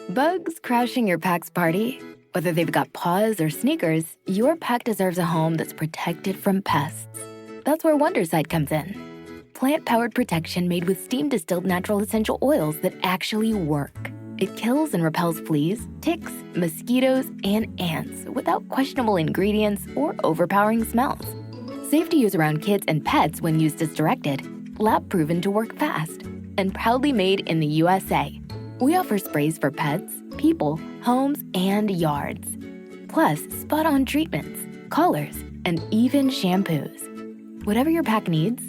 Bugs crashing your pack's party? Whether they've got paws or sneakers, your pack deserves a home that's protected from pests. That's where Wondercide comes in. Plant-powered protection made with steam-distilled natural essential oils that actually work. It kills and repels fleas, ticks, mosquitoes, and ants without questionable ingredients or overpowering smells. Safe to use around kids and pets when used as directed. Lab-proven to work fast. And proudly made in the USA. We offer sprays for pets, people, homes, and yards. Plus, spot-on treatments, collars, and even shampoos. Whatever your pack needs,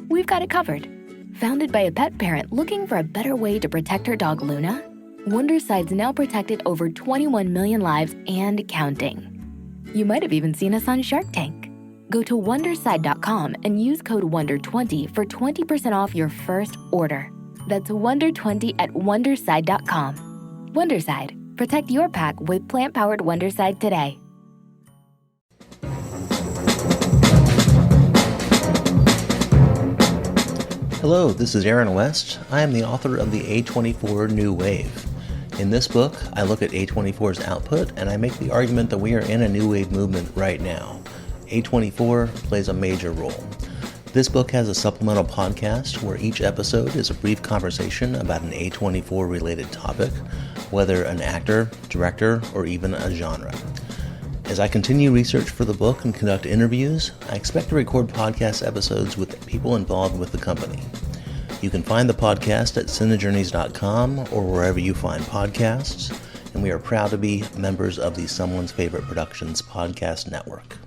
we've got it covered. Founded by a pet parent looking for a better way to protect her dog Luna, Wondercide's now protected over 21 million lives and counting. You might have even seen us on Shark Tank. Go to Wondercide.com and use code WONDER20 for 20% off your first order. That's WONDER20 at Wondercide.com. Wondercide. Protect your pack with plant-powered Wondercide today. Hello, this is Aaron West. I am the author of the A24 New Wave. In this book, I look at A24's output and I make the argument that we are in a new wave movement right now. A24 plays a major role. This book has a supplemental podcast where each episode is a brief conversation about an A24 related topic, whether an actor, director, or even a genre. As I continue research for the book and conduct interviews, I expect to record podcast episodes with people involved with the company. You can find the podcast at cinejourneys.com or wherever you find podcasts, and we are proud to be members of the Someone's Favorite Productions podcast network.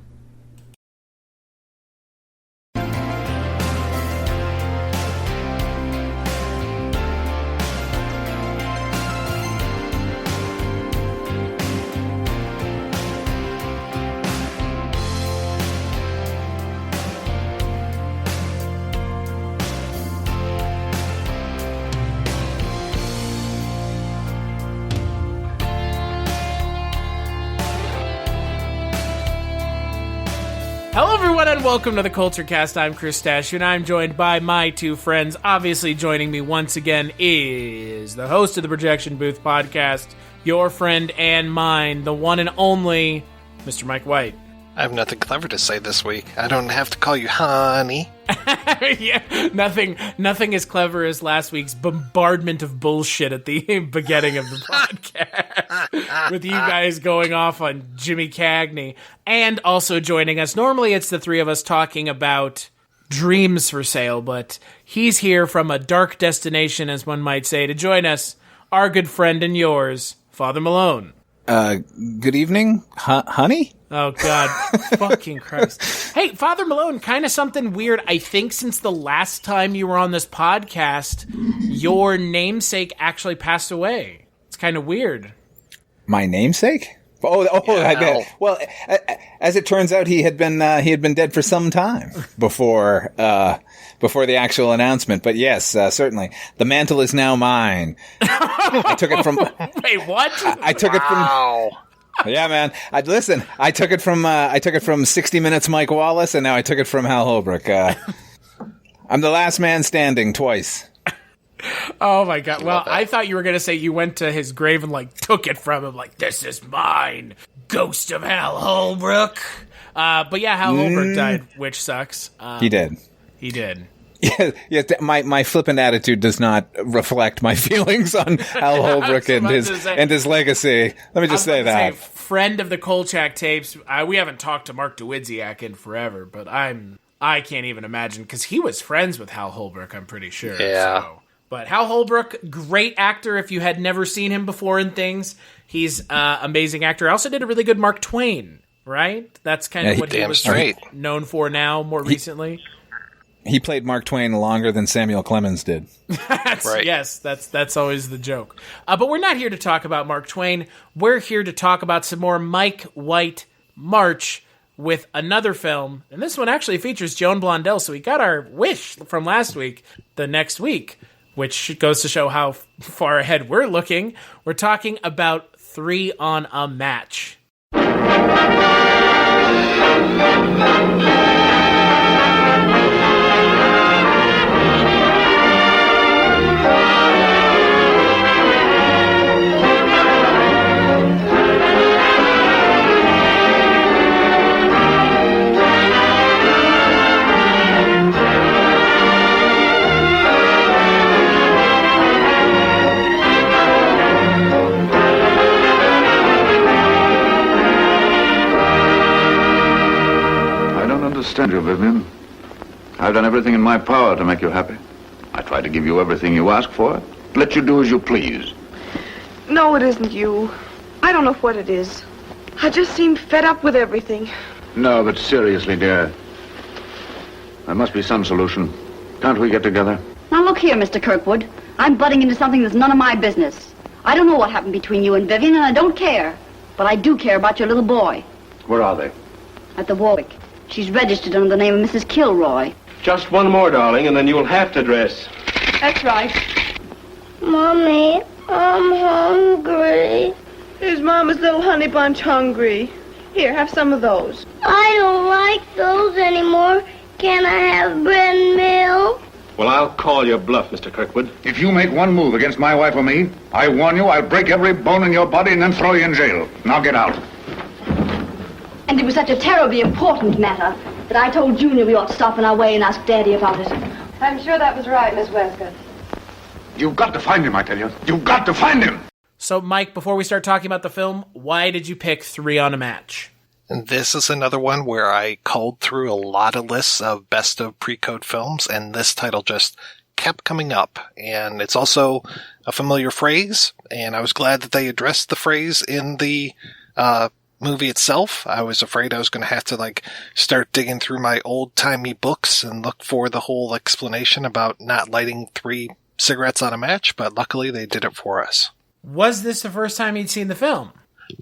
Hello everyone and welcome to the Kulturecast. I'm Chris Stachiw and I'm joined by my two friends. Obviously joining me once again is the host of the Projection Booth podcast, your friend and mine, the one and only Mr. Mike White. I have nothing clever to say this week. I don't have to call you honey. Yeah, nothing as clever as last week's bombardment of bullshit at the beginning of the podcast with you guys going off on Jimmy Cagney. And also joining us, normally it's the three of us talking about dreams for sale, but he's here from a dark destination, as one might say, to join us, our good friend and yours, Father Malone. Good evening, honey? Oh, God. Fucking Christ. Hey, Father Malone, kind of something weird. I think since the last time you were on this podcast, your namesake actually passed away. It's kind of weird. My namesake? Oh, yeah. I bet. Well, as it turns out, he had been dead for some time before the actual announcement. But yes, certainly, the mantle is now mine. I took it from. Wait, what? I took it from. Yeah, man. I took it from 60 Minutes Mike Wallace, and now I took it from Hal Holbrook. I'm the last man standing twice. Oh my God. Well, I thought you were going to say you went to his grave and took it from him. This is mine. Ghost of Hal Holbrook. But yeah, Hal Holbrook died, which sucks. He did. Yeah, my flippant attitude does not reflect my feelings on Hal Holbrook and his legacy. Let me just say that. Friend of the Kolchak tapes. We haven't talked to Mark DeWidziak in forever, but I can't even imagine because he was friends with Hal Holbrook. I'm pretty sure. Yeah. So. But Hal Holbrook, great actor. If you had never seen him before in things, he's amazing actor. Also did a really good Mark Twain. Right? That's kind of what he was known for now. More recently. He played Mark Twain longer than Samuel Clemens did. Right. Yes, that's always the joke. But we're not here to talk about Mark Twain. We're here to talk about some more Mike White March with another film. And this one actually features Joan Blondell, so we got our wish from last week the next week, which goes to show how far ahead we're looking. We're talking about 3 on a Match. understand you, Vivian. I've done everything in my power to make you happy. I try to give you everything you ask for. Let you do as you please. No, it isn't you. I don't know what it is. I just seem fed up with everything. No, but seriously, dear. There must be some solution. Can't we get together? Now look here, Mr. Kirkwood. I'm butting into something that's none of my business. I don't know what happened between you and Vivian, and I don't care. But I do care about your little boy. Where are they? At the Warwick. She's registered under the name of Mrs. Kilroy. Just one more, darling, and then you'll have to dress. That's right. Mommy, I'm hungry. Is Mama's little honey bunch hungry? Here, have some of those. I don't like those anymore. Can I have bread and milk? Well, I'll call your bluff, Mr. Kirkwood. If you make one move against my wife or me, I warn you, I'll break every bone in your body and then throw you in jail. Now get out. And it was such a terribly important matter that I told Junior we ought to stop on our way and ask Daddy about it. I'm sure that was right, Miss Westcott. You've got to find him, I tell you. You've got to find him. So, Mike, before we start talking about the film, why did you pick 3 on a Match? And this is another one where I culled through a lot of lists of best of pre-code films, and this title just kept coming up. And it's also a familiar phrase, and I was glad that they addressed the phrase in the movie itself. I was afraid I was going to have to start digging through my old-timey books and look for the whole explanation about not lighting 3 cigarettes on a match, but luckily they did it for us. Was this the first time you'd seen the film?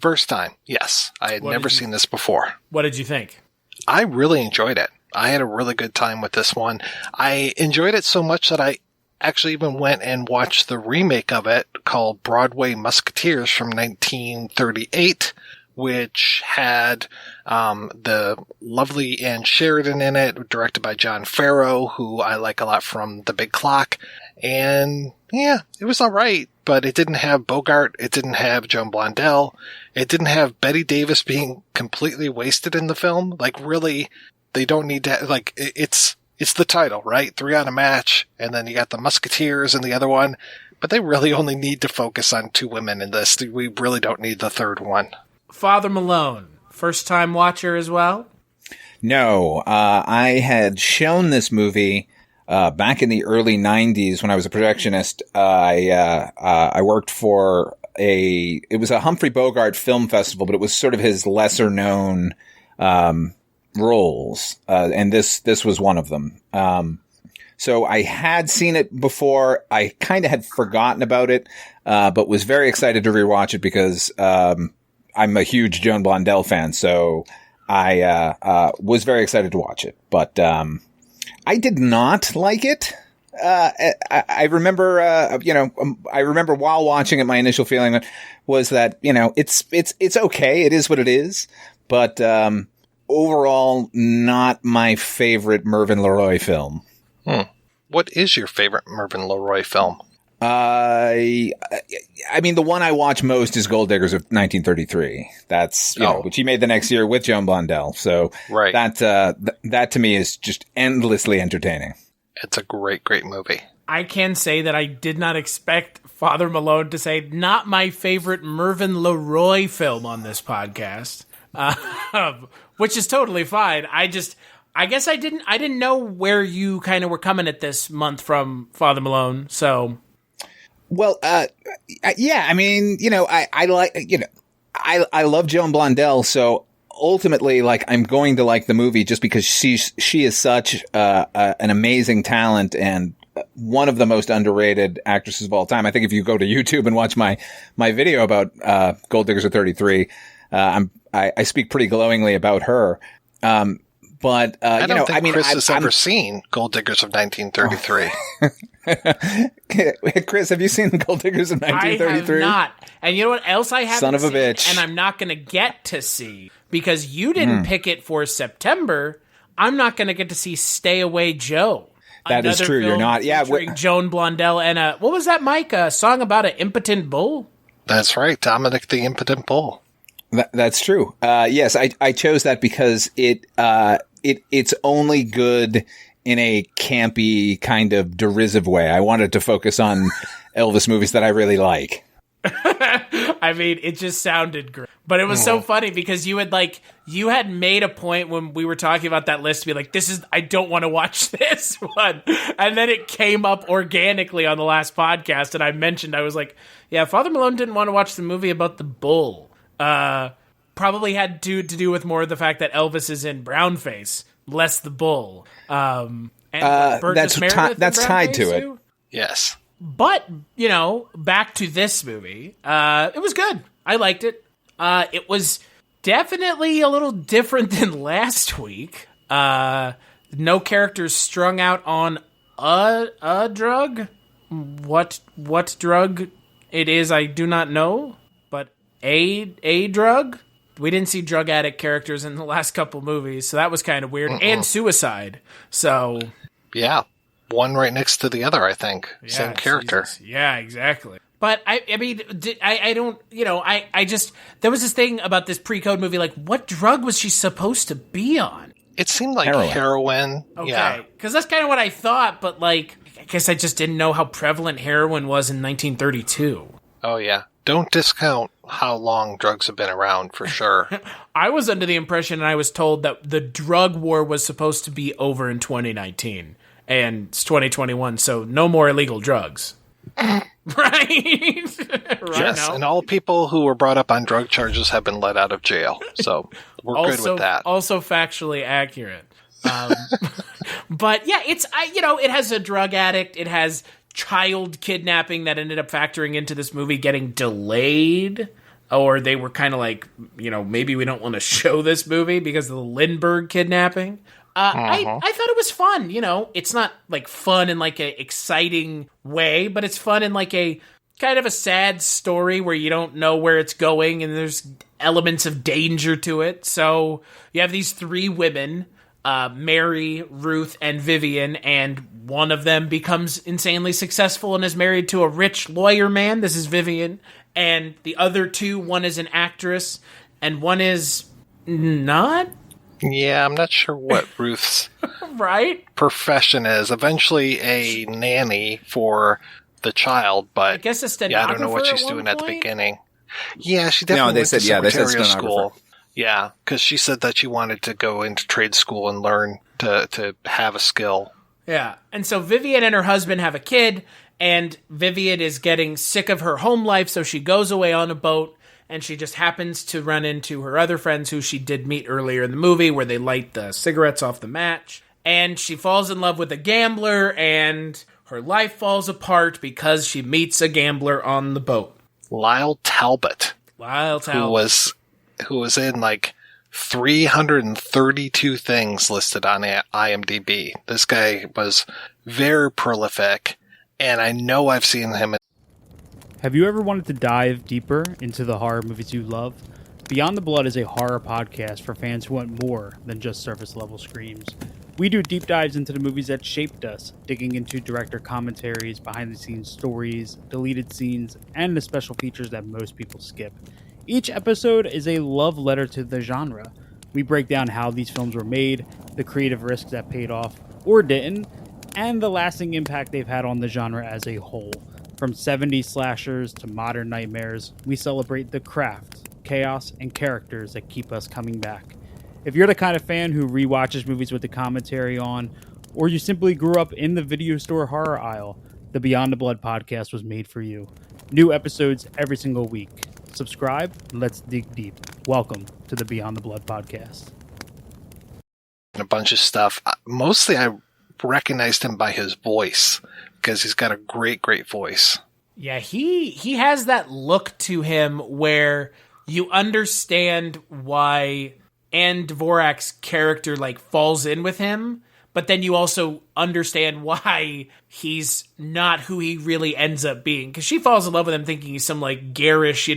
First time, yes. I had never seen this before. What did you think? I really enjoyed it. I had a really good time with this one. I enjoyed it so much that I actually even went and watched the remake of it called Broadway Musketeers from 1938, which had the lovely Ann Sheridan in it, directed by John Farrow, who I like a lot from The Big Clock. And yeah, it was all right, but it didn't have Bogart. It didn't have Joan Blondell. It didn't have Bette Davis being completely wasted in the film. Really, they don't need to, it's the title, right? 3 on a Match, and then you got the Musketeers in the other one, but they really only need to focus on 2 women in this. We really don't need the third one. Father Malone, first time watcher as well? No, I had shown this movie back in the early 90s when I was a projectionist. I worked for it was a Humphrey Bogart film festival, but it was sort of his lesser known roles, and this was one of them. So I had seen it before. I kind of had forgotten about it, but was very excited to rewatch it because I'm a huge Joan Blondell fan, so I was very excited to watch it. But I did not like it. I remember, I remember while watching it, my initial feeling was that, it's okay. It is what it is. But overall, not my favorite Mervyn LeRoy film. What is your favorite Mervyn LeRoy film? I mean, the one I watch most is Gold Diggers of 1933. That's, which he made the next year with Joan Blondell. So right. That to me is just endlessly entertaining. It's a great, great movie. I can say that I did not expect Father Malone to say not my favorite Mervyn LeRoy film on this podcast, which is totally fine. I guess I didn't know where you kind of were coming at this month from Father Malone. So, well, yeah, I mean, I like, I love Joan Blondell. So ultimately, I'm going to like the movie just because she is such an amazing talent and one of the most underrated actresses of all time. I think if you go to YouTube and watch my video about Gold Diggers of 33, I speak pretty glowingly about her. But I don't think Chris has ever seen Gold Diggers of 1933. Chris, have you seen Gold Diggers of 1933? I have not. And you know what else I haven't Son of a seen, bitch. and I'm not going to get to see because you didn't pick it for September. I'm not going to get to see Stay Away Joe. That is true. You're not. Yeah, Joan Blondell and what was that, Mike? A song about an impotent bull? That's right, Dominic the Impotent Bull. That's true. Yes, I chose that because it's only good in a campy kind of derisive way. I wanted to focus on Elvis movies that I really like. I mean, it just sounded great. But it was so funny because you had made a point when we were talking about that list to be like, I don't want to watch this one. And then it came up organically on the last podcast. And I was like, yeah, Father Malone didn't want to watch the movie about the bull. Probably had to do with more of the fact that Elvis is in brownface, less the bull. And that's tied to it. Yes. But, back to this movie. It was good. I liked it. It was definitely a little different than last week. No characters strung out on a drug. What drug it is, I do not know. But a drug. We didn't see drug addict characters in the last couple movies, so that was kind of weird. And suicide. So yeah, one right next to the other. I think same character. Jesus. Yeah, exactly. But I mean, I don't, I just, there was this thing about this pre-code movie, like, what drug was she supposed to be on? It seemed like heroin. Okay. Yeah. Because that's kind of what I thought, but like, I guess I just didn't know how prevalent heroin was in 1932. Oh, yeah. Don't discount how long drugs have been around, for sure. I was under the impression, and I was told that the drug war was supposed to be over in 2019, and it's 2021, so no more illegal drugs. Right? Yes, now. And all people who were brought up on drug charges have been let out of jail, so we're good with that. Also factually accurate. But yeah, it has a drug addict, it has child kidnapping that ended up factoring into this movie getting delayed, or they were kind of like, maybe we don't want to show this movie because of the Lindbergh kidnapping. I thought it was fun. It's not like fun in like a exciting way, but it's fun in like a kind of a sad story where you don't know where it's going and there's elements of danger to it. So you have these three women, Mary, Ruth, and Vivian, and one of them becomes insanely successful and is married to a rich lawyer man. This is Vivian. And the other two, one is an actress and one is not. Yeah, I'm not sure what Ruth's profession is. Eventually a nanny for the child, but I guess a stenographer. I don't know what she's doing at the beginning. Yeah, she definitely they said school. Yeah, because she said that she wanted to go into trade school and learn to have a skill. Yeah, and so Vivian and her husband have a kid, and Vivian is getting sick of her home life, so she goes away on a boat, and she just happens to run into her other friends who she did meet earlier in the movie, where they light the cigarettes off the match, and she falls in love with a gambler, and her life falls apart because she meets a gambler on the boat. Lyle Talbot. Who was in like 332 things listed on IMDb. This guy was very prolific, and I know I've seen him. Have you ever wanted to dive deeper into the horror movies you love? Beyond the Blood is a horror podcast for fans who want more than just surface-level screams. We do deep dives into the movies that shaped us, digging into director commentaries, behind-the-scenes stories, deleted scenes, and the special features that most people skip. Each episode is a love letter to the genre. We break down how these films were made, the creative risks that paid off or didn't, and the lasting impact they've had on the genre as a whole. From 70s slashers to modern nightmares, we celebrate the craft, chaos, and characters that keep us coming back. If you're the kind of fan who rewatches movies with the commentary on, or you simply grew up in the video store horror aisle, the Beyond the Blood podcast was made for you. New episodes every single week. Subscribe, and let's dig deep. Welcome to the Beyond the Blood podcast. A bunch of stuff. Mostly I recognized him by his voice, because he's got a great, great voice. Yeah, he has that look to him where you understand why Ann Dvorak's character like falls in with him, but then you also understand why he's not who he really ends up being. Because she falls in love with him thinking he's some like garish,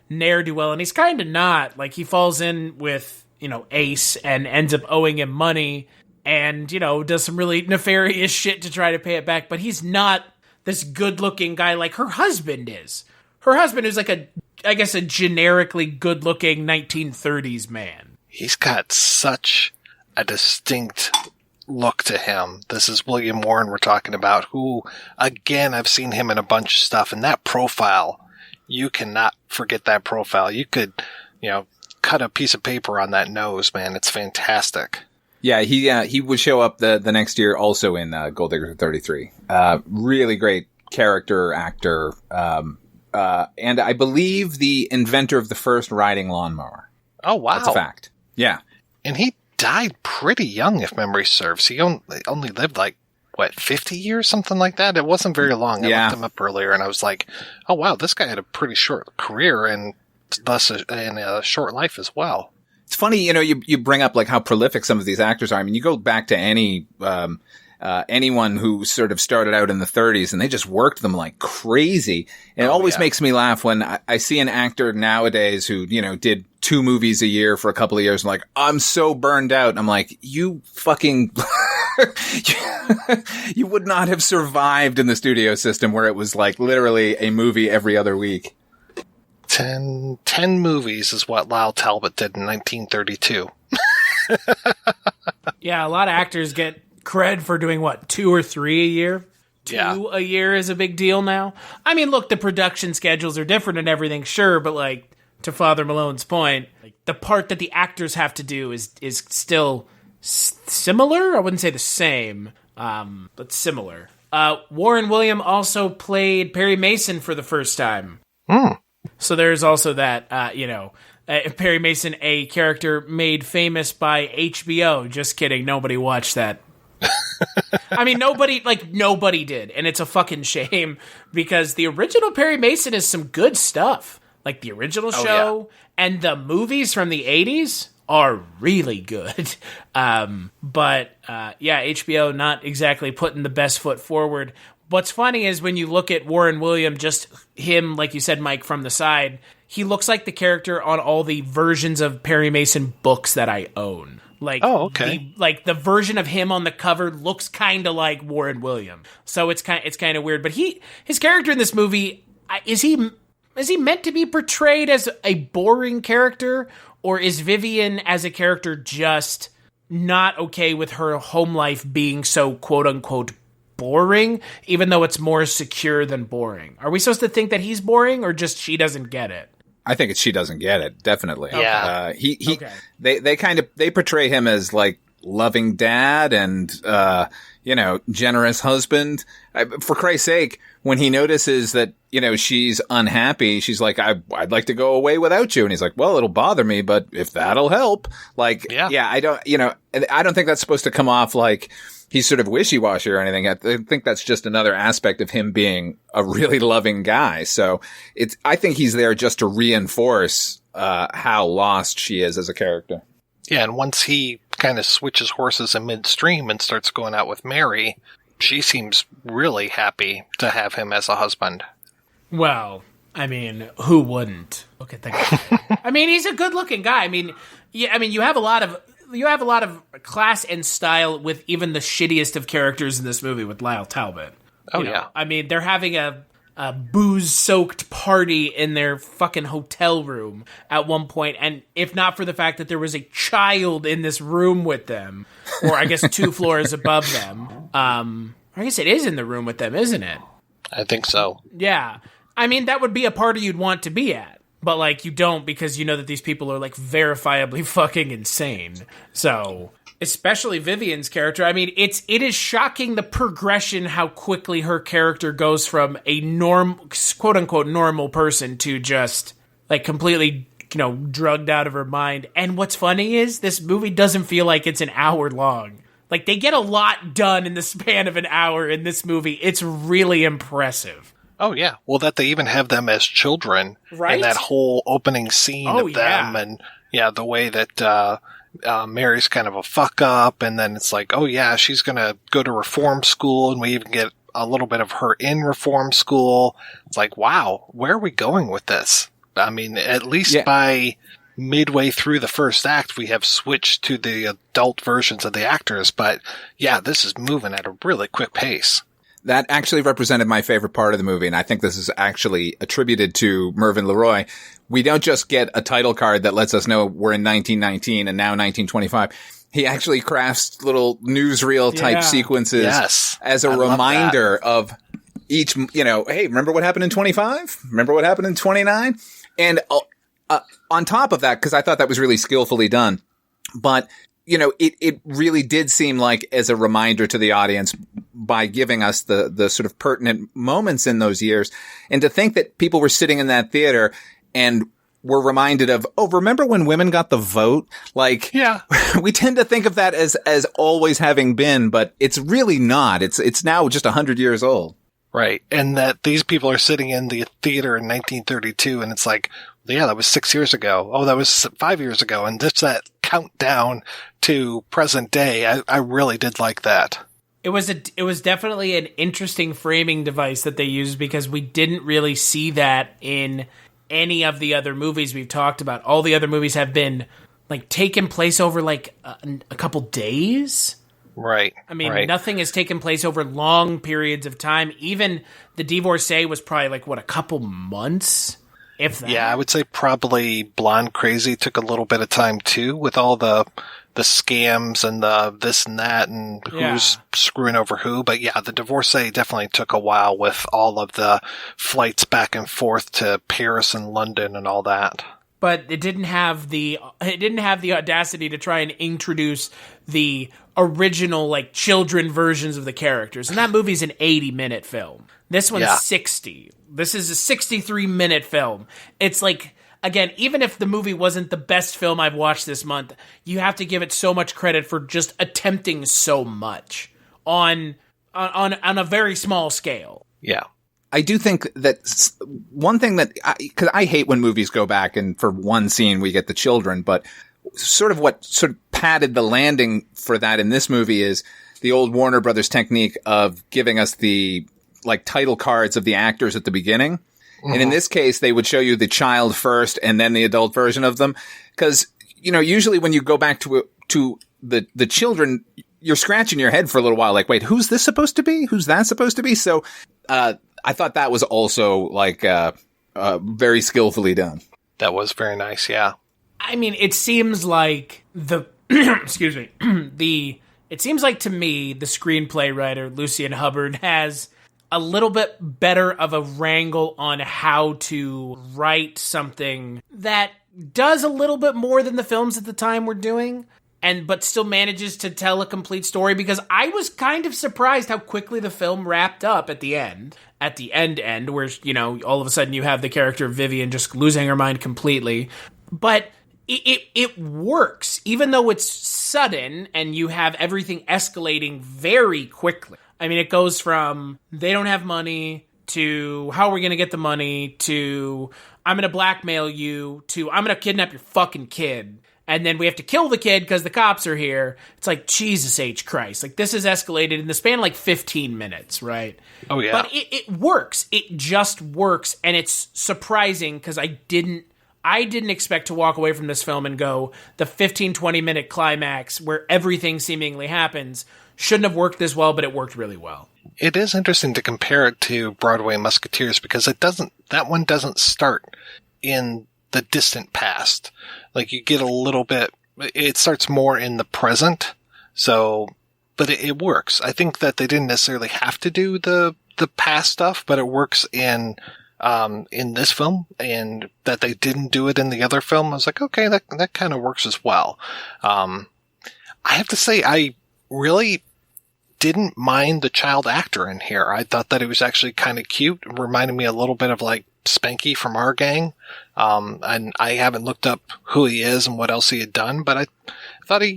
ne'er-do-well, and he's kind of not. Like, he falls in with, Ace and ends up owing him money and, does some really nefarious shit to try to pay it back. But he's not this good-looking guy like her husband is. Her husband is like a generically good-looking 1930s man. He's got such a distinct look to him. This is William Warren we're talking about, who, again, I've seen him in a bunch of stuff, and that profile, you cannot forget that profile. You could, cut a piece of paper on that nose, man. It's fantastic. Yeah, he would show up the next year also in Gold Digger 33. Really great character actor. And I believe the inventor of the first riding lawnmower. Oh, wow. That's a fact. Yeah. And he died pretty young, if memory serves. He only lived 50 years, something like that? It wasn't very long. I looked him up earlier, and I was like, oh, wow, this guy had a pretty short career and thus a short life as well. It's funny, you bring up how prolific some of these actors are. I mean, you go back to anyone who sort of started out in the 30s and they just worked them like crazy. And it always makes me laugh when I see an actor nowadays who, did 2 movies a year for a couple of years and I'm so burned out. And I'm like, you fucking, you would not have survived in the studio system where it was literally a movie every other week. 10 movies is what Lyle Talbot did in 1932. Yeah, a lot of actors get cred for doing 2 or 3 a year. 2 a year is a big deal now. I mean, look, the production schedules are different and everything, sure, but to Father Malone's point, the part that the actors have to do is still similar. I wouldn't say the same, but similar. Warren William also played Perry Mason for the first time. So there's also that, Perry Mason, a character made famous by HBO. Just kidding. Nobody watched that. I mean, nobody did. And it's a fucking shame because the original Perry Mason is some good stuff. The original show and the movies from the 80s are really good. But HBO not exactly putting the best foot forward. What's funny is when you look at Warren William, just him, like you said, Mike, from the side, he looks like the character on all the versions of Perry Mason books that I own. The version of him on the cover looks kind of like Warren William. So it's kind of weird. But his character in this movie, is he meant to be portrayed as a boring character, or is Vivian as a character just not okay with her home life being so quote unquote boring, even though it's more secure than boring? Are we supposed to think that he's boring, or just she doesn't get it? I think she doesn't get it. Definitely. Yeah. They portray him as loving dad and, generous husband. For Christ's sake, when he notices that, she's unhappy, she's like, I'd like to go away without you. And he's like, well, it'll bother me, but if that'll help, I don't think that's supposed to come off like he's sort of wishy-washy or anything. I think that's just another aspect of him being a really loving guy. So I think he's there just to reinforce how lost she is as a character. Yeah, and once he kind of switches horses in midstream and starts going out with Mary, she seems really happy to have him as a husband. Well, I mean, who wouldn't? Look at that guy. I mean, he's a good-looking guy. I mean, you have a lot of class and style with even the shittiest of characters in this movie with Lyle Talbot. Yeah. I mean, they're having a booze-soaked party in their fucking hotel room at one point, and if not for the fact that there was a child in this room with them, or I guess 2 floors above them, I guess it is in the room with them, isn't it? I think so. Yeah. I mean, that would be a party you'd want to be at. But, you don't, because you know that these people are, verifiably fucking insane. So, especially Vivian's character. I mean, it is shocking the progression, how quickly her character goes from a quote-unquote normal person to just, completely, drugged out of her mind. And what's funny is, this movie doesn't feel like it's an hour long. They get a lot done in the span of an hour in this movie. It's really impressive. Oh, yeah. Well, that they even have them as children. Right? And that whole opening scene of them. And, the way that Mary's kind of a fuck-up. And then it's like, oh, yeah, she's going to go to reform school. And we even get a little bit of her in reform school. It's like, wow, where are we going with this? I mean, at least by midway through the first act, we have switched to the adult versions of the actors. But, yeah, this is moving at a really quick pace. That actually represented my favorite part of the movie, and I think this is actually attributed to Mervyn LeRoy. We don't just get a title card that lets us know we're in 1919 and now 1925. He actually crafts little newsreel type sequences as a reminder of each, hey, remember what happened in 25? Remember what happened in 29? And on top of that, because I thought that was really skillfully done, but it really did seem like as a reminder to the audience by giving us the sort of pertinent moments in those years, and to think that people were sitting in that theater and were reminded of, oh, remember when women got the vote? Like, yeah, we tend to think of that as always having been, but it's really not. It's now just 100 years old. Right. And that these people are sitting in the theater in 1932, and it's like, yeah, that was 6 years ago. Oh, that was 5 years ago. And just that countdown to present day, I really did like that. It was definitely an interesting framing device that they used, because we didn't really see that in any of the other movies we've talked about. All the other movies have been like taken place over like a couple days. Right. I mean, right. Nothing has taken place over long periods of time. Even The Divorcee was probably like, what, a couple months? If that. Yeah, I would say probably Blonde Crazy took a little bit of time too, with all the scams and the this and that and who's screwing over who. But yeah, The Divorcee definitely took a while with all of the flights back and forth to Paris and London and all that. But it didn't have the audacity to try and introduce the original like children versions of the characters. And that movie's an 80-minute film. This one's 60. This is a 63-minute film. It's like, again, even if the movie wasn't the best film I've watched this month, you have to give it so much credit for just attempting so much on a very small scale. Yeah. I do think that one thing that, because I hate when movies go back and for one scene we get the children, but sort of what sort of padded the landing for that in this movie is the old Warner Brothers technique of giving us the like title cards of the actors at the beginning. Mm-hmm. And in this case, they would show you the child first and then the adult version of them. Because, usually when you go back to the children, you're scratching your head for a little while. Like, wait, who's this supposed to be? Who's that supposed to be? So, I thought that was also like very skillfully done. That was very nice, yeah. I mean, it seems like excuse me, it seems like to me the screenplay writer Lucian Hubbard has a little bit better of a wrangle on how to write something that does a little bit more than the films at the time were doing. But still manages to tell a complete story, because I was kind of surprised how quickly the film wrapped up at the end. At the end, where, all of a sudden you have the character of Vivian just losing her mind completely. But it works, even though it's sudden and you have everything escalating very quickly. I mean, it goes from they don't have money to how are we going to get the money to I'm going to blackmail you to I'm going to kidnap your fucking kid. And then we have to kill the kid because the cops are here. It's like, Jesus H. Christ. Like, this has escalated in the span of like 15 minutes, right? Oh, yeah. But it works. It just works. And it's surprising because I didn't expect to walk away from this film and go, the 15, 20-minute climax where everything seemingly happens shouldn't have worked this well, but it worked really well. It is interesting to compare it to Broadway Musketeers because that one doesn't start in the distant past. Like, you get a little bit, it starts more in the present. So, but it works. I think that they didn't necessarily have to do the past stuff, but it works in this film, and that they didn't do it in the other film. I was like, okay, that kind of works as well. I have to say, I really didn't mind the child actor in here. I thought that it was actually kind of cute. It reminded me a little bit of like Spanky from Our Gang. And I haven't looked up who he is and what else he had done, but I thought he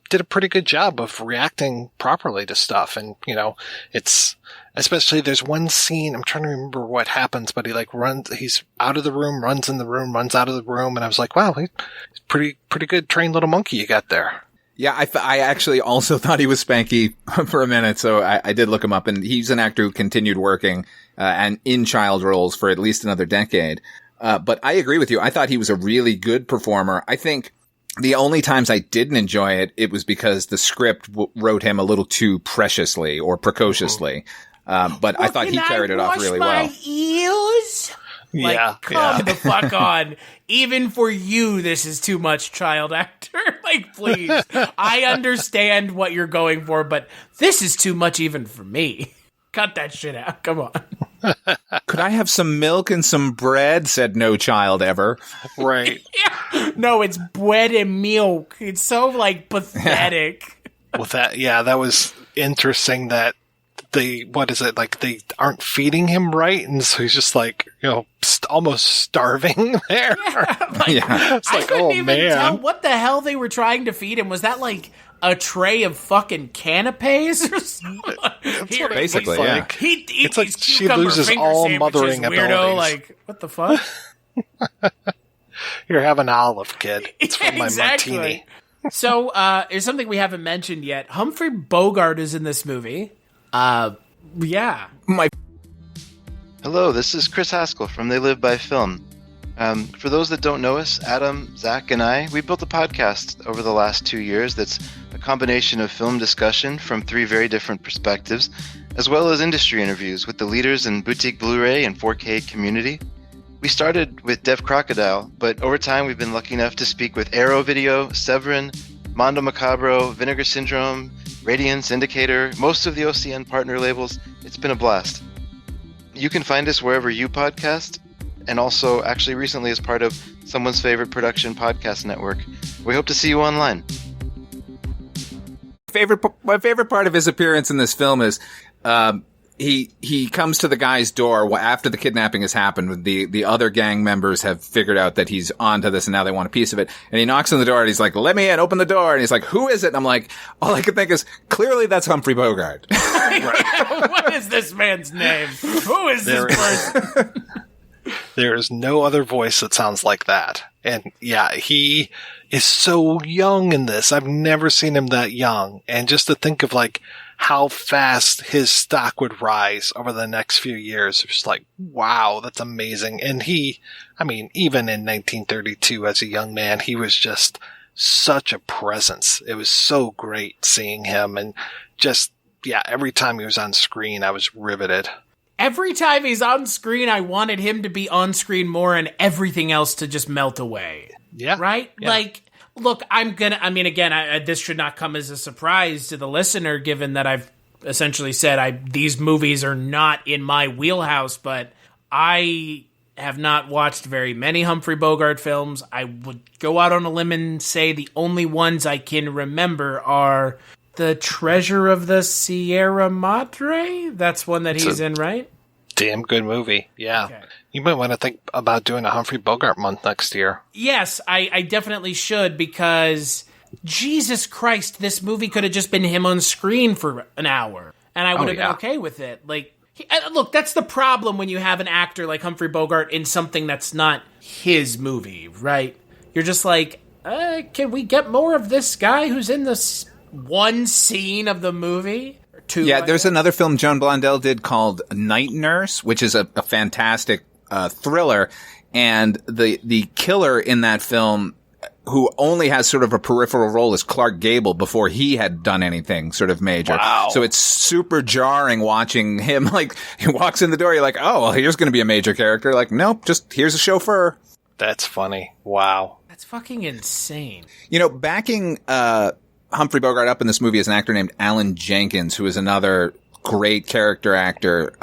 did a pretty good job of reacting properly to stuff. And, it's, especially there's one scene, I'm trying to remember what happens, but he's out of the room, runs in the room, runs out of the room. And I was like, wow, he's pretty good trained little monkey you got there. Yeah, I actually also thought he was Spanky for a minute, so I did look him up, and he's an actor who continued working and in child roles for at least another decade. But I agree with you. I thought he was a really good performer. I think the only times I didn't enjoy it was because the script wrote him a little too preciously or precociously. But I thought he carried it off really well. Ears? Like, come the fuck on. Even for you, this is too much, child actor. Like, please. I understand what you're going for, but this is too much even for me. Cut that shit out. Come on. Could I have some milk and some bread? Said no child ever. Right. Yeah. No, it's bread and milk. It's so, like, pathetic. With that, yeah, that was interesting that they aren't feeding him right, and so he's just like, almost starving there. Yeah, it's like, I couldn't even man. tell what the hell they were trying to feed him. Was that like a tray of fucking canapes or something? Here, basically, yeah. It's like she loses all mothering weirdo, abilities. like, what the fuck? Here, have an olive, kid. It's from my martini. So, there's something we haven't mentioned yet. Humphrey Bogart is in this movie. Yeah. Hello, this is Chris Haskell from They Live by Film. For those that don't know us, Adam, Zach, and I, we built a podcast over the last 2 years that's a combination of film discussion from 3 very different perspectives, as well as industry interviews with the leaders in boutique Blu-ray and 4K community. We started with Dev Crocodile, but over time we've been lucky enough to speak with Arrow Video, Severin, Mondo Macabro, Vinegar Syndrome, Radiance, Indicator, most of the OCN partner labels. It's been a blast. You can find us wherever you podcast, and also actually recently as part of Someone's Favorite Production Podcast Network. We hope to see you online. My favorite part of his appearance in this film is he comes to the guy's door after the kidnapping has happened. The other gang members have figured out that he's onto this and now they want a piece of it. And he knocks on the door and he's like, "Let me in, open the door." And he's like, "Who is it?" And I'm like, all I can think is, clearly that's Humphrey Bogart. What is this man's name? Who is this person? There is no other voice that sounds like that. And yeah, he is so young in this. I've never seen him that young. And just to think of like how fast his stock would rise over the next few years, it's like, wow, that's amazing. And even in 1932 as a young man, he was just such a presence. It was so great seeing him. And just, yeah, every time he was on screen, I was riveted. Every time he's on screen, I wanted him to be on screen more and everything else to just melt away. Yeah. Right? Yeah. Like, look, this should not come as a surprise to the listener, given that I've essentially said these movies are not in my wheelhouse, but I have not watched very many Humphrey Bogart films. I would go out on a limb and say the only ones I can remember are The Treasure of the Sierra Madre. That's one that he's in, right? Damn good movie. Yeah. Okay. You might want to think about doing a Humphrey Bogart month next year. Yes, I definitely should, because Jesus Christ, this movie could have just been him on screen for an hour, and I would have been okay with it. Like, look, that's the problem when you have an actor like Humphrey Bogart in something that's not his movie, right? You're just like, can we get more of this guy who's in this one scene of the movie? Or two? Yeah, there's another film Joan Blondell did called Night Nurse, which is a fantastic thriller, and the killer in that film, who only has sort of a peripheral role, is Clark Gable before he had done anything sort of major. Wow. So it's super jarring watching him, like, he walks in the door, you're like, oh, well, here's going to be a major character. Like, nope, just here's a chauffeur. That's funny. Wow. That's fucking insane. You know, backing Humphrey Bogart up in this movie is an actor named Alan Jenkins, who is another great character actor.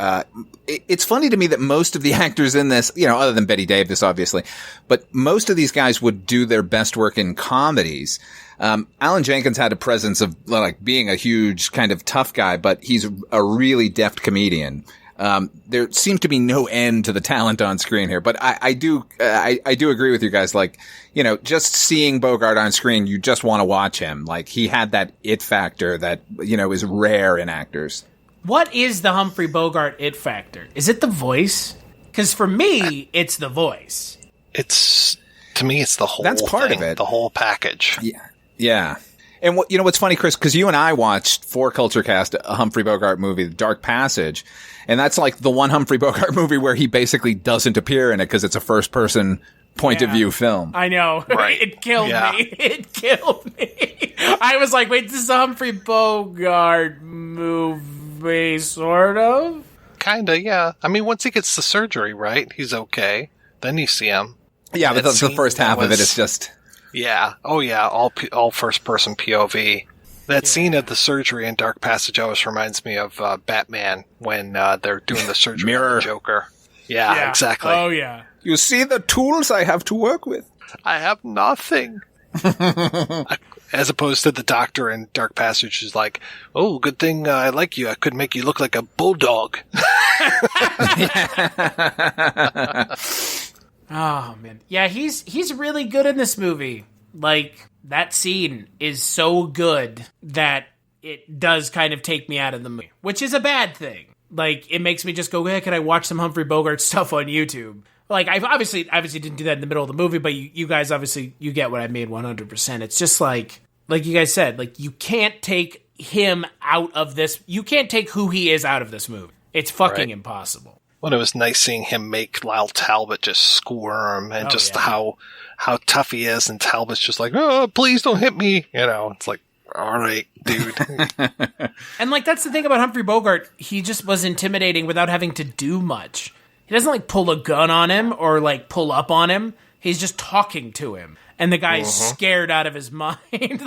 It's funny to me that most of the actors in this, you know, other than Bette Davis, obviously, but most of these guys would do their best work in comedies. Alan Jenkins had a presence of like being a huge kind of tough guy, but he's a really deft comedian. There seems to be no end to the talent on screen here, but I do agree with you guys. Like, you know, just seeing Bogart on screen, you just want to watch him. Like, he had that it factor that, you know, is rare in actors. What is the Humphrey Bogart it factor? Is it the voice? Because for me, it's the voice. To me, it's the whole That's part thing, of it. The whole package. Yeah. Yeah. And you know what's funny, Chris, because you and I watched for Kulturecast a Humphrey Bogart movie, The Dark Passage, and that's like the one Humphrey Bogart movie where he basically doesn't appear in it because it's a first-person point of view film. I know. Right. It killed me. It killed me. I was like, wait, this is a Humphrey Bogart movie, sort of? Kinda, yeah. I mean, once he gets the surgery, right, he's okay. Then you see him. Yeah, but the first half of it is just... Yeah. Oh, yeah. All first-person POV. That scene of the surgery in Dark Passage always reminds me of Batman when they're doing the surgery Mirror. on the Joker. Yeah, exactly. Oh, yeah. You see the tools I have to work with. I have nothing. As opposed to the doctor in Dark Passage who's like, oh, good thing I like you. I could make you look like a bulldog. Oh, man. Yeah, he's really good in this movie. Like, that scene is so good that it does kind of take me out of the movie, which is a bad thing. Like, it makes me just go, hey, can I watch some Humphrey Bogart stuff on YouTube? Like, I obviously didn't do that in the middle of the movie, but you guys obviously, you get what I mean 100%. It's just like you guys said, like, you can't take him out of this. You can't take who he is out of this movie. It's fucking impossible. Well, it was nice seeing him make Lyle Talbot just squirm and how tough he is. And Talbot's just like, oh, please don't hit me. You know, it's like, all right, dude. And like, that's the thing about Humphrey Bogart. He just was intimidating without having to do much. He doesn't like pull a gun on him or like pull up on him. He's just talking to him. And the guy's scared out of his mind.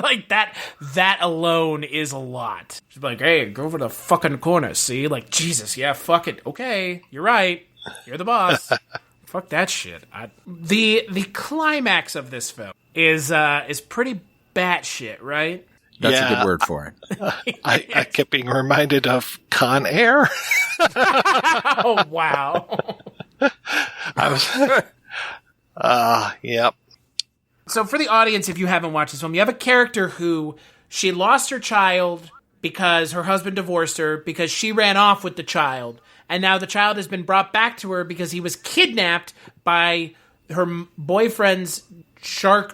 Like, that alone is a lot. She's like, hey, go over the fucking corner, see? Like, Jesus, yeah, fuck it. Okay, you're right. You're the boss. Fuck that shit. The climax of this film is pretty batshit, right? That's a good word for it. I kept being reminded of Con Air. Oh, wow. I was... yep. So for the audience, if you haven't watched this film, you have a character who she lost her child because her husband divorced her because she ran off with the child. And now the child has been brought back to her because he was kidnapped by her boyfriend's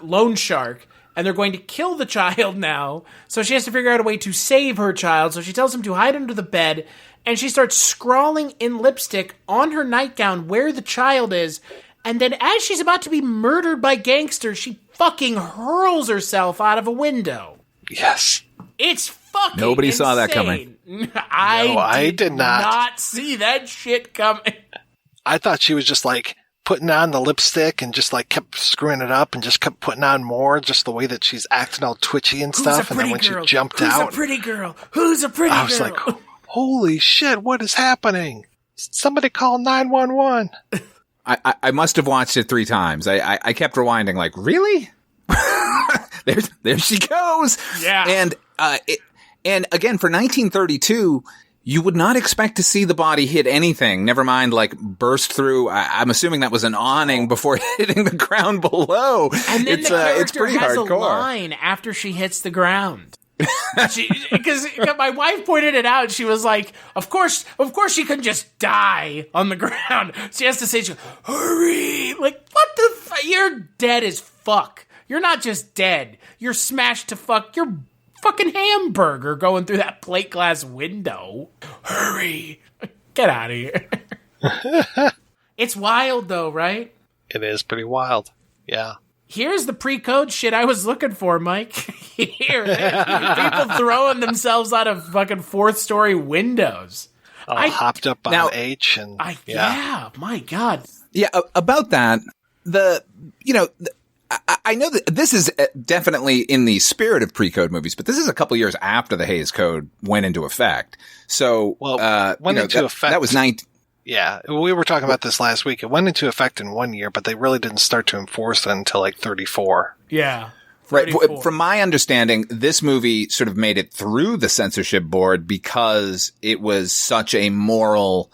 loan shark. And they're going to kill the child now. So she has to figure out a way to save her child. So she tells him to hide under the bed. And she starts scrawling in lipstick on her nightgown where the child is. And then as she's about to be murdered by gangsters, she fucking hurls herself out of a window. Yes. It's fucking Nobody insane. saw that coming. I did not see that shit coming. I thought she was just like putting on the lipstick and just like kept screwing it up and just kept putting on more, just the way that she's acting all twitchy and stuff. And then when she jumped out. Who's a pretty girl? Who's a pretty girl? I was like, holy shit, what is happening? Somebody call 911. I must have watched it 3 times. I kept rewinding, like, really? there she goes. Yeah. And again, for 1932, you would not expect to see the body hit anything. Never mind, like, burst through. I'm assuming that was an awning before hitting the ground below. And then it's has pretty hardcore. a line after she hits the ground. Because my wife pointed it out. She was like, of course she couldn't just die on the ground. She has to say, hurry. Like, what the fuck? You're dead as fuck. You're not just dead. You're smashed to fuck. You're fucking hamburger going through that plate glass window. Hurry. Get out of here. It's wild though, right? It is pretty wild. Yeah. Here's the pre-code shit I was looking for, Mike. Here, people throwing themselves out of fucking 4th-story windows. Hopped up on H and yeah, my God. Yeah, about that, I know that this is definitely in the spirit of pre-code movies, but this is a couple years after the Hays Code went into effect. So, went into effect. That was 19. Yeah, we were talking about this last week. It went into effect in 1 year, but they really didn't start to enforce it until like 34. Yeah. 34. Right. From my understanding, this movie sort of made it through the censorship board because it was such a moral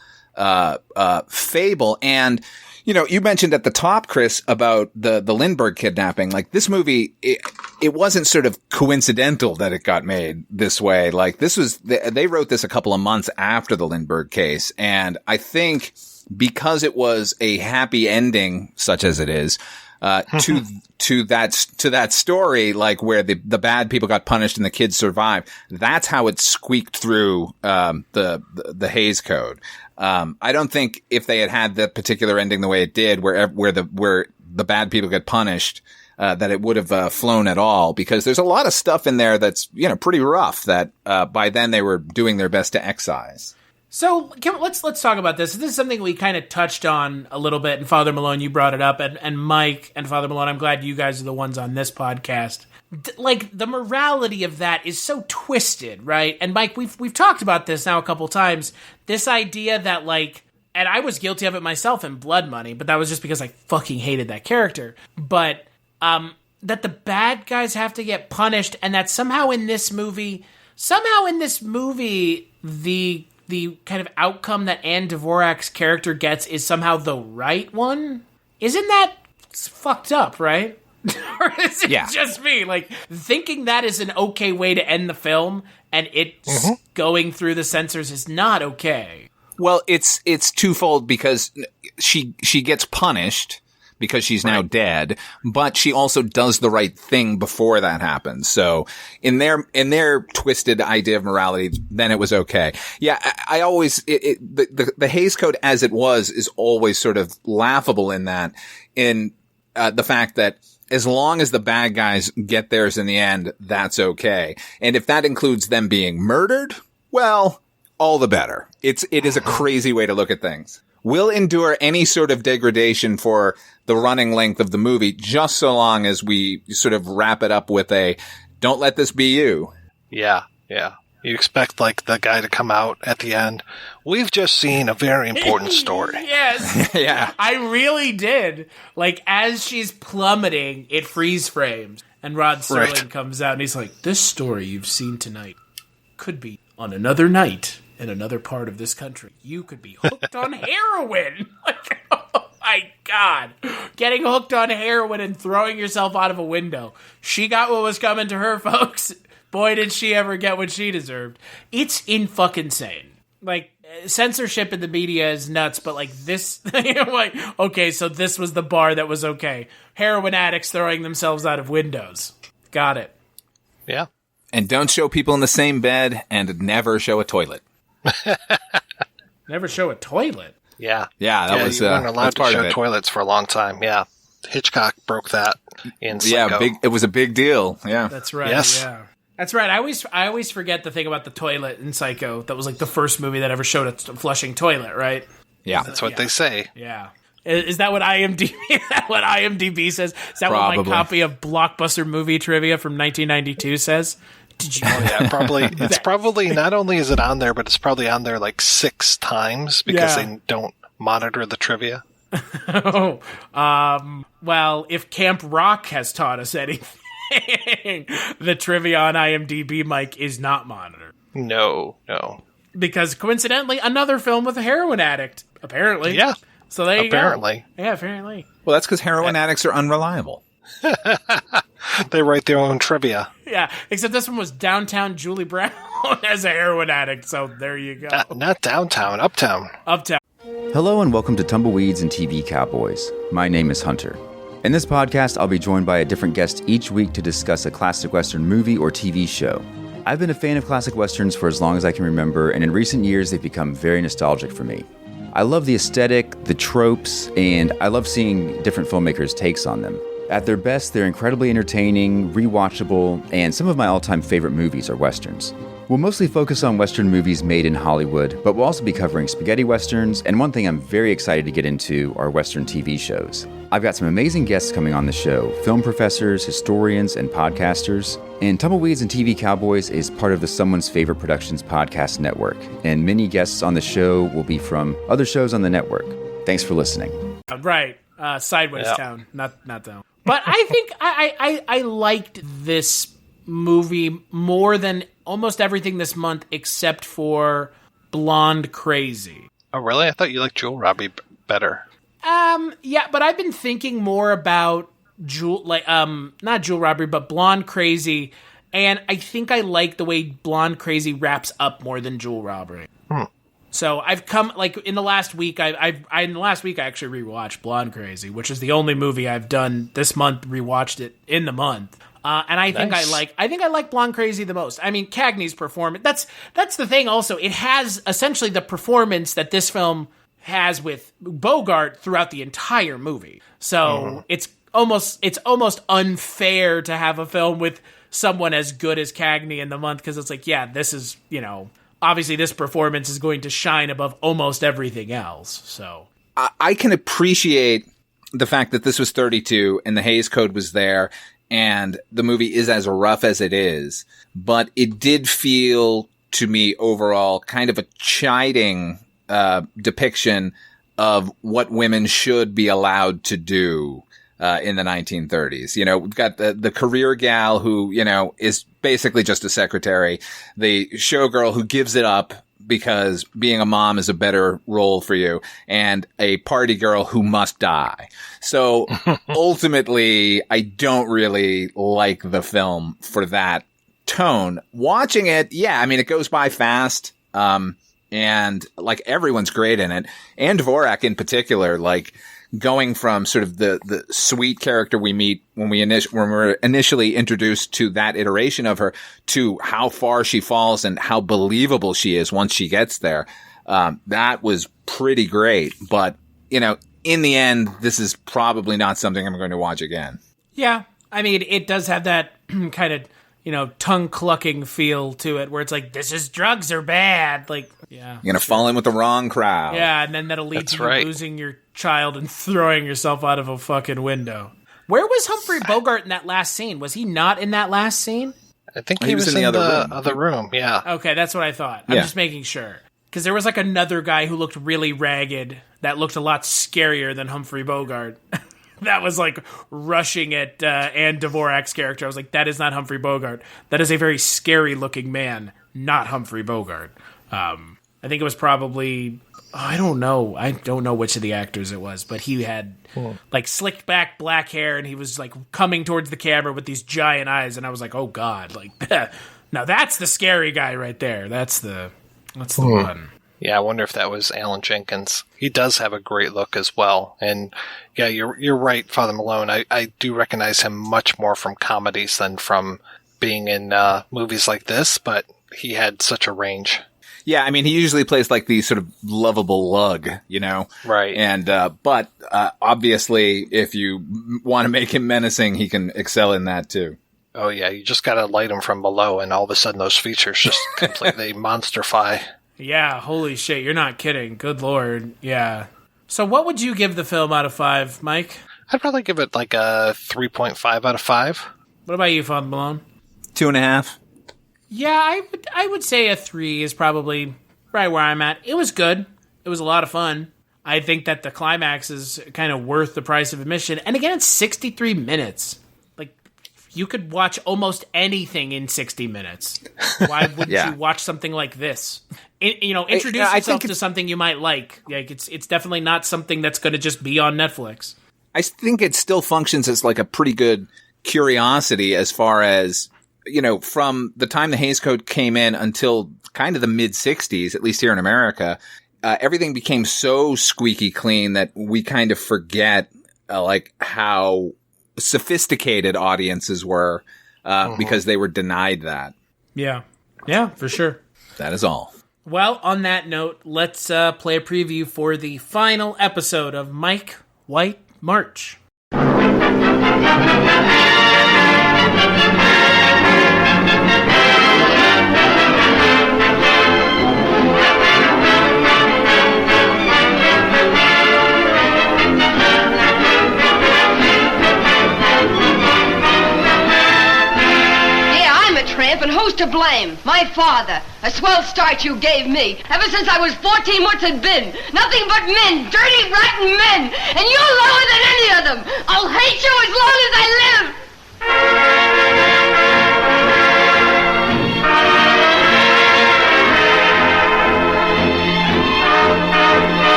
fable. And, you mentioned at the top, Chris, about the Lindbergh kidnapping. Like, this movie, it wasn't sort of coincidental that it got made this way. Like, they wrote this a couple of months after the Lindbergh case. And I think because it was a happy ending, such as it is, to that story, like where the bad people got punished and the kids survived, that's how it squeaked through, the Hays Code. I don't think if they had the particular ending the way it did, where the bad people get punished, that it would have flown at all, because there's a lot of stuff in there that's pretty rough that by then they were doing their best to excise. So let's talk about this. This is something we kind of touched on a little bit, and Father Malone, you brought it up, and Mike and Father Malone, I'm glad you guys are the ones on this podcast. Like, the morality of that is so twisted, right? And Mike, we've talked about this now a couple times. This idea that, like, and I was guilty of it myself in Blood Money, but that was just because I fucking hated that character. But that the bad guys have to get punished, and that somehow in this movie, the kind of outcome that Ann Dvorak's character gets is somehow the right one? Isn't that fucked up, right? Or is it just me? Like, thinking that is an okay way to end the film, and it's going through the censors is not okay. Well, it's twofold, because she gets punished because she's now dead, but she also does the right thing before that happens. So in their twisted idea of morality, then it was okay. Yeah, I always, the Hays Code as it was is always sort of laughable in that, the fact that as long as the bad guys get theirs in the end, that's okay. And if that includes them being murdered, well, all the better. It is a crazy way to look at things. We'll endure any sort of degradation for the running length of the movie, just so long as we sort of wrap it up with a, don't let this be you. Yeah. You expect, like, the guy to come out at the end. We've just seen a very important story. Yes. Yeah. I really did. Like, as she's plummeting, it freeze frames. And Rod Serling comes out and he's like, this story you've seen tonight could be on another night in another part of this country. You could be hooked on heroin. Like, oh my God. Getting hooked on heroin and throwing yourself out of a window. She got what was coming to her, folks. Boy, did she ever get what she deserved. It's in-fucking-sane. Like, censorship in the media is nuts, but, like, this... like, okay, so this was the bar that was okay. Heroin addicts throwing themselves out of windows. Got it. Yeah. And don't show people in the same bed, and never show a toilet. Never show a toilet? Yeah. Yeah, that was... you weren't allowed to show it. toilets for a long time, yeah. Hitchcock broke that in Psycho. Yeah, it was a big deal, yeah. That's right, Yes. yeah. That's right. I always forget the thing about the toilet in Psycho. That was like the first movie that ever showed a flushing toilet, right? Yeah. That's what they say. Yeah. Is that what IMDb says? Is that Probably. what my copy of Blockbuster Movie Trivia from 1992 says? Did you know that? Yeah, probably. It's probably, not only is it on there, but it's probably on there like 6 times because they don't monitor the trivia. Well, if Camp Rock has taught us anything, the trivia on IMDb, Mike, is not monitored. No. Because coincidentally, another film with a heroin addict, apparently. Yeah. So there you go. Apparently. Yeah, apparently. Well, that's because heroin addicts are unreliable. They write their own trivia. Yeah, except this one was downtown Julie Brown as a heroin addict, so there you go. Not downtown, uptown. Uptown. Hello and welcome to Tumbleweeds and TV Cowboys. My name is Hunter. In this podcast, I'll be joined by a different guest each week to discuss a classic Western movie or TV show. I've been a fan of classic Westerns for as long as I can remember, and in recent years, they've become very nostalgic for me. I love the aesthetic, the tropes, and I love seeing different filmmakers' takes on them. At their best, they're incredibly entertaining, rewatchable, and some of my all-time favorite movies are Westerns. We'll mostly focus on Western movies made in Hollywood, but we'll also be covering spaghetti Westerns, and one thing I'm very excited to get into are Western TV shows. I've got some amazing guests coming on the show, film professors, historians, and podcasters. And Tumbleweeds and TV Cowboys is part of the Someone's Favorite Productions podcast network, and many guests on the show will be from other shows on the network. Thanks for listening. Right. Sideways Town, not down. But I think I liked this movie more than almost everything this month except for Blonde Crazy. Oh, really? I thought you liked Jewel Robbie better. Yeah, but I've been thinking more about not Jewel Robbery, but Blonde Crazy, and I think I like the way Blonde Crazy wraps up more than Jewel Robbery. So I've come, like, in the last week, I actually rewatched Blonde Crazy, which is the only movie I've done this month, rewatched it in the month. And I think I like Blonde Crazy the most. I mean, Cagney's performance, that's the thing also. It has essentially the performance that this film has with Bogart throughout the entire movie. So it's almost unfair to have a film with someone as good as Cagney in the month, because it's like, yeah, this is, obviously this performance is going to shine above almost everything else. So I can appreciate the fact that this was 32 and the Hays Code was there and the movie is as rough as it is, but it did feel to me overall kind of a chiding depiction of what women should be allowed to do in the 1930s. You know, we've got the career gal who, you know, is basically just a secretary, the showgirl who gives it up because being a mom is a better role for you, and a party girl who must die. So ultimately, I don't really like the film for that tone. Watching it, yeah, I mean, it goes by fast. And like everyone's great in it. Ann Dvorak in particular, like going from sort of the sweet character we meet when we're initially introduced to that iteration of her to how far she falls and how believable she is once she gets there. That was pretty great. But, you know, in the end, this is probably not something I'm going to watch again. Yeah. I mean, it does have that kind of, you know, tongue-clucking feel to it where it's like, this is drugs are bad. Like, yeah. You're going to fall in with the wrong crowd. Yeah, and then that'll lead to you losing your child and throwing yourself out of a fucking window. Where was Humphrey Bogart in that last scene? Was he not in that last scene? I think he was in the other room, yeah. Okay, that's what I thought. I'm just making sure. Because there was like another guy who looked really ragged that looked a lot scarier than Humphrey Bogart. That was like rushing at Ann Dvorak's character. I was like, that is not Humphrey Bogart. That is a very scary looking man, not Humphrey Bogart. I think it was probably, I don't know which of the actors it was, but he had like slicked back black hair and he was like coming towards the camera with these giant eyes. And I was like, oh God, like now that's the scary guy right there. That's the one. Yeah, I wonder if that was Alan Jenkins. He does have a great look as well. And yeah, you're right, Father Malone. I do recognize him much more from comedies than from being in movies like this, but he had such a range. Yeah, I mean, he usually plays like the sort of lovable lug, you know? Right. And, but obviously, if you want to make him menacing, he can excel in that too. Oh yeah, you just gotta light him from below and all of a sudden those features just completely monsterfy. Yeah, holy shit, you're not kidding. Good Lord, yeah. So what would you give the film out of 5, Mike? I'd probably give it like a 3.5 out of 5. What about you, Father Malone? 2.5. Yeah, I would say a 3 is probably right where I'm at. It was good. It was a lot of fun. I think that the climax is kind of worth the price of admission. And again, it's 63 minutes. Like, you could watch almost anything in 60 minutes. Why wouldn't you watch something like this? Introduce yourself to something you might like. Like, it's definitely not something that's going to just be on Netflix. I think it still functions as like a pretty good curiosity as far as, you know, from the time the Hays Code came in until kind of the mid-60s, at least here in America, everything became so squeaky clean that we kind of forget like how sophisticated audiences were because they were denied that. Yeah. Yeah, for sure. That is all. Well, on that note, let's play a preview for the final episode of Mike White March. And who's to blame? My father. A swell start you gave me. Ever since I was 14, what's it been? Nothing but men. Dirty, rotten men. And you're lower than any of them. I'll hate you as long as I live.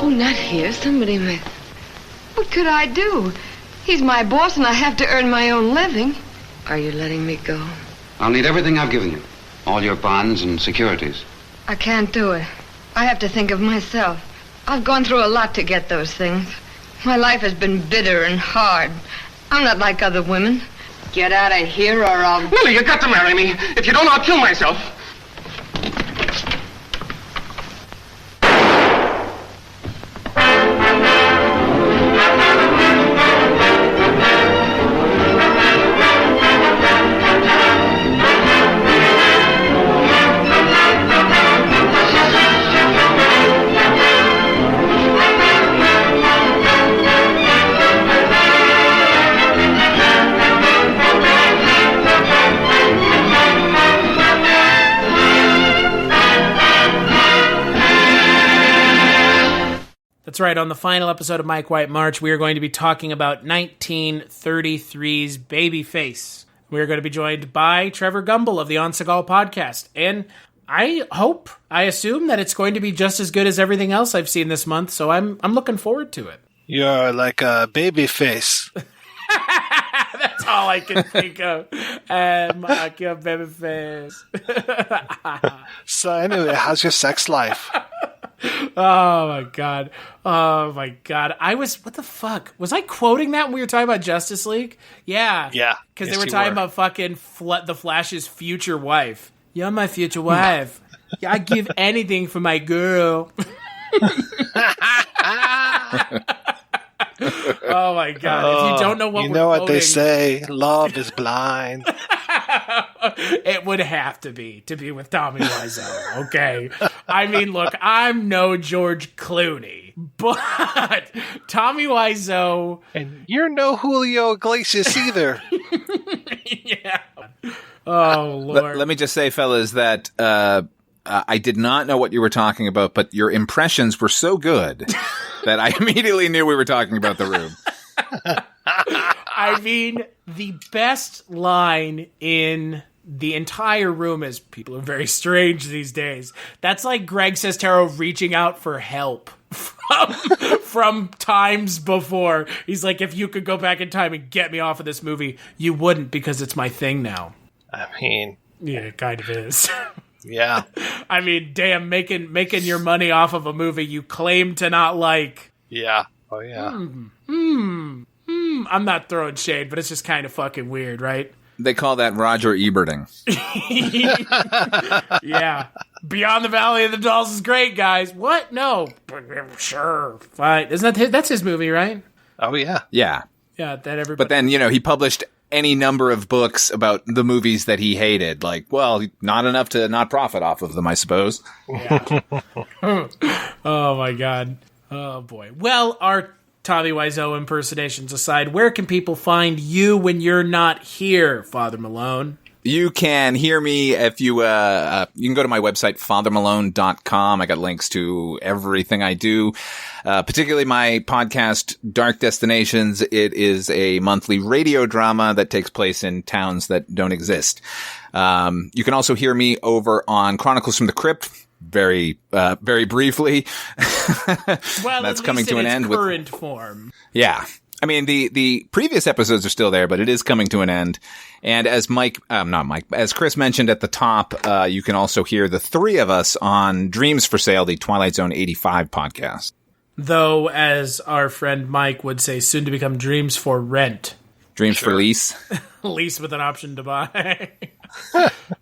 Oh, not here. Somebody may... What could I do? He's my boss and I have to earn my own living. Are you letting me go? I'll need everything I've given you. All your bonds and securities. I can't do it. I have to think of myself. I've gone through a lot to get those things. My life has been bitter and hard. I'm not like other women. Get out of here or I'll... Lily, you got to marry me. If you don't, I'll kill myself. That's right. On the final episode of Mike White March, we are going to be talking about 1933's Babyface. We are going to be joined by Trevor Gumbel of the On Seagal podcast. And I assume that it's going to be just as good as everything else I've seen this month, so I'm looking forward to it. You're like a babyface. That's all I can think of. I'm like a babyface. So anyway, how's your sex life? Oh my god. What the fuck? Was I quoting that when we were talking about Justice League? Yeah. Yeah. Because they were talking about fucking the Flash's future wife. You're my future wife. Yeah, I'd give anything for my girl. Oh my god. If you don't know what you we're know what quoting, they say, love is blind. It would have to be with Tommy Wiseau, okay? I mean, look, I'm no George Clooney, but Tommy Wiseau... And you're no Julio Iglesias either. Yeah. Oh, Lord. Let me just say, fellas, that I did not know what you were talking about, but your impressions were so good that I immediately knew we were talking about The Room. I mean, the best line in the entire Room is, people are very strange these days. That's like Greg Sestero reaching out for help from times before. He's like, if you could go back in time and get me off of this movie, you wouldn't, because it's my thing now. I mean... Yeah, it kind of is. Yeah. I mean, damn, making your money off of a movie you claim to not like. Yeah. Oh, yeah. I'm not throwing shade, but it's just kind of fucking weird, right? They call that Roger Eberting. Yeah. Beyond the Valley of the Dolls is great, guys. What? No. Sure. Fine. That's his movie, right? Oh, yeah. Yeah. Yeah, that everybody... But then, he published any number of books about the movies that he hated. Like, well, not enough to not profit off of them, I suppose. Yeah. Oh, my God. Oh, boy. Well, our Tommy Wiseau impersonations aside, where can people find you when you're not here, Father Malone? You can hear me if you can go to my website, fathermalone.com. I got links to everything I do, particularly my podcast, Dark Destinations. It is a monthly radio drama that takes place in towns that don't exist. You can also hear me over on Chronicles from the Crypt, very briefly. Well, that's at coming least to an in end its with current form. Yeah. I mean, the previous episodes are still there, but it is coming to an end. And as as Chris mentioned at the top, you can also hear the three of us on Dreams for Sale, the Twilight Zone 85 podcast. Though, as our friend Mike would say, soon to become Dreams for Rent. Dreams for Lease. Lease with an option to buy.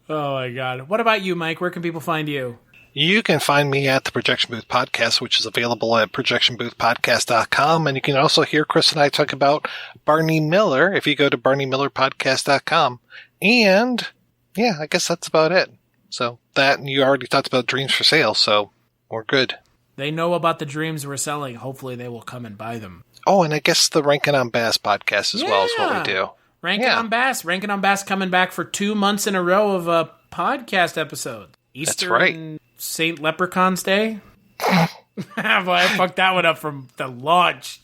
Oh, my God. What about you, Mike? Where can people find you? You can find me at the Projection Booth Podcast, which is available at projectionboothpodcast.com. And you can also hear Chris and I talk about Barney Miller if you go to barneymillerpodcast.com. And, yeah, I guess that's about it. So that, and you already talked about Dreams for Sale, so we're good. They know about the dreams we're selling. Hopefully they will come and buy them. Oh, and I guess the Rankin' on Bass podcast as well is what we do. Rankin' on Bass coming back for 2 months in a row of a podcast episode. Easter, that's right. St. Leprechaun's Day. Boy, I fucked that one up from the launch.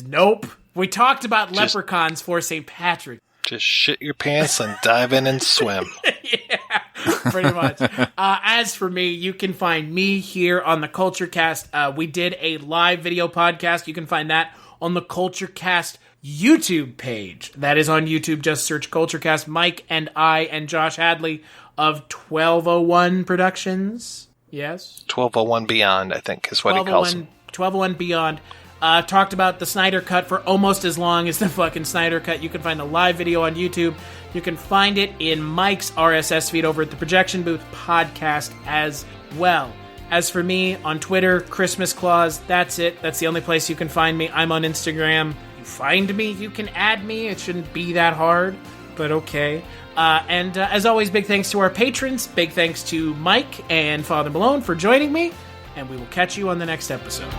Nope. We talked about leprechauns for St. Patrick. Just shit your pants and dive in and swim. Yeah, pretty much. As for me, you can find me here on the Kulturecast. We did a live video podcast. You can find that on the Kulturecast YouTube page. That is on YouTube. Just search Kulturecast. Mike and I and Josh Hadley of 1201 Productions. Yes? 1201 Beyond, I think, is what he calls them. 1201 Beyond. Talked about the Snyder Cut for almost as long as the fucking Snyder Cut. You can find a live video on YouTube. You can find it in Mike's RSS feed over at the Projection Booth Podcast as well. As for me, on Twitter, Christmas Claus, that's it. That's the only place you can find me. I'm on Instagram. You find me, you can add me. It shouldn't be that hard, but okay. And as always, big thanks to our patrons. Big thanks to Mike and Father Malone for joining me. And we will catch you on the next episode.